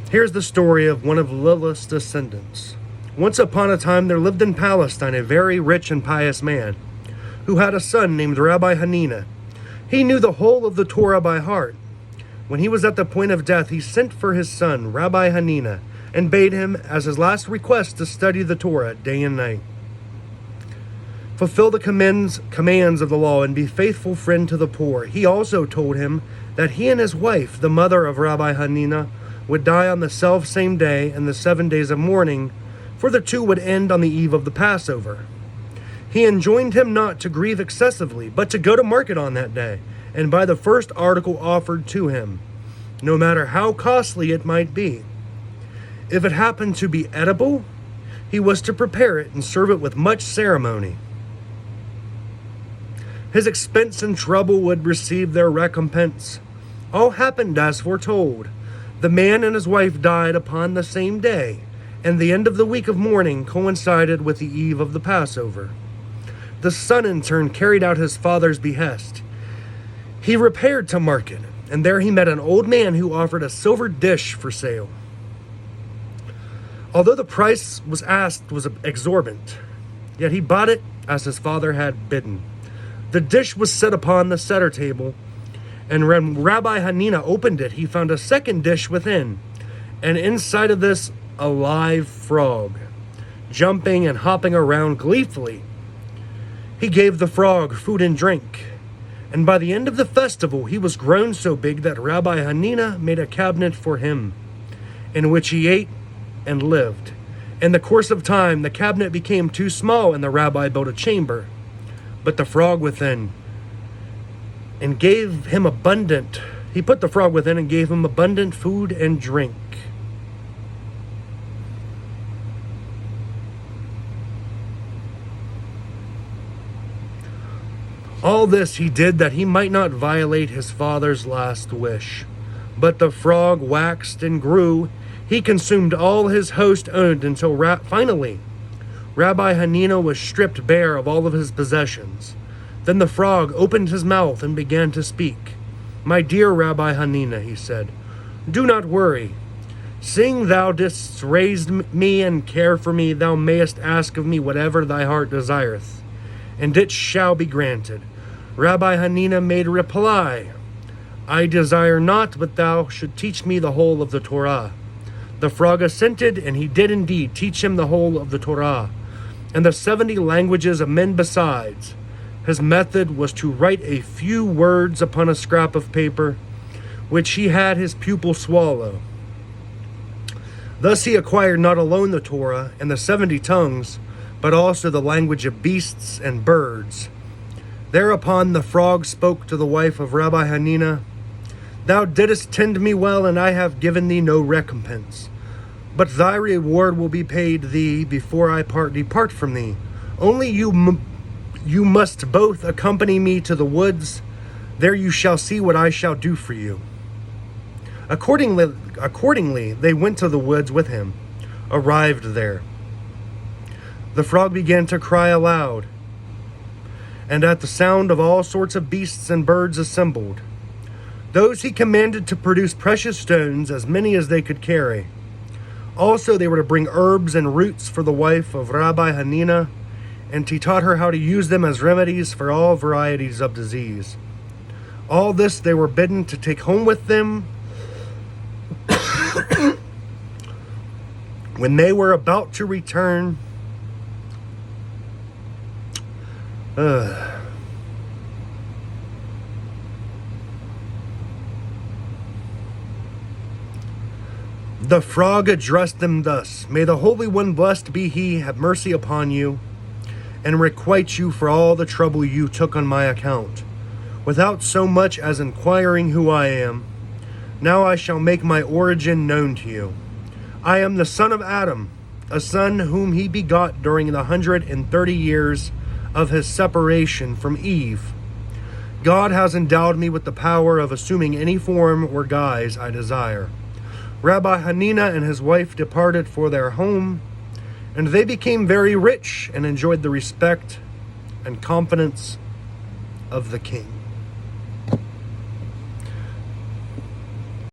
Here's the story of one of Liliths' descendants. Once upon a time there lived in Palestine a very rich and pious man who had a son named Rabbi Hanina. He knew the whole of the Torah by heart. When he was at the point of death, he sent for his son, Rabbi Hanina, and bade him, as his last request, to study the Torah day and night. Fulfill the commands of the law and be faithful friend to the poor. He also told him that he and his wife, the mother of Rabbi Hanina, would die on the self-same day and the 7 days of mourning, for the two would end on the eve of the Passover. He enjoined him not to grieve excessively, but to go to market on that day, and buy the first article offered to him, no matter how costly it might be. If it happened to be edible, he was to prepare it and serve it with much ceremony. His expense and trouble would receive their recompense. All happened as foretold. The man and his wife died upon the same day, and the end of the week of mourning coincided with the eve of the Passover. The son in turn carried out his father's behest. He repaired to market, and there he met an old man who offered a silver dish for sale. Although the price was asked was exorbitant, yet he bought it as his father had bidden. The dish was set upon the center table, and when Rabbi Hanina opened it, he found a second dish within, and inside of this, a live frog, jumping and hopping around gleefully. He gave the frog food and drink, and by the end of the festival, he was grown so big that Rabbi Hanina made a cabinet for him, in which he ate and lived. In the course of time, the cabinet became too small, and the rabbi built a chamber, but the frog within, and gave him abundant. He put the frog within and gave him abundant food and drink. All this he did that he might not violate his father's last wish. But the frog waxed and grew. He consumed all his host owned until finally Rabbi Hanina was stripped bare of all of his possessions. Then the frog opened his mouth and began to speak. "My dear Rabbi Hanina," he said, "do not worry. Seeing thou didst raise me and care for me, thou mayest ask of me whatever thy heart desireth, and it shall be granted." Rabbi Hanina made reply, "I desire not, but thou should teach me the whole of the Torah." The frog assented, and he did indeed teach him the whole of the Torah, and the 70 languages of men besides. His method was to write a few words upon a scrap of paper, which he had his pupil swallow. Thus he acquired not alone the Torah and the 70 tongues, but also the language of beasts and birds. Thereupon the frog spoke to the wife of Rabbi Hanina, "Thou didst tend me well, and I have given thee no recompense. But thy reward will be paid thee before I depart from thee. Only you must both accompany me to the woods. There you shall see what I shall do for you." Accordingly, they went to the woods with him. Arrived there, the frog began to cry aloud, and at the sound of all sorts of beasts and birds assembled. Those he commanded to produce precious stones, as many as they could carry. Also they were to bring herbs and roots for the wife of Rabbi Hanina, and he taught her how to use them as remedies for all varieties of disease. All this they were bidden to take home with them. When they were about to return, the frog addressed them thus: "May the Holy One, blessed be He, have mercy upon you, and requite you for all the trouble you took on my account, without so much as inquiring who I am. Now I shall make my origin known to you. I am the son of Adam, a son whom he begot during the 130 years of his separation from Eve. God has endowed me with the power of assuming any form or guise I desire." Rabbi Hanina and his wife departed for their home, and they became very rich and enjoyed the respect and confidence of the king.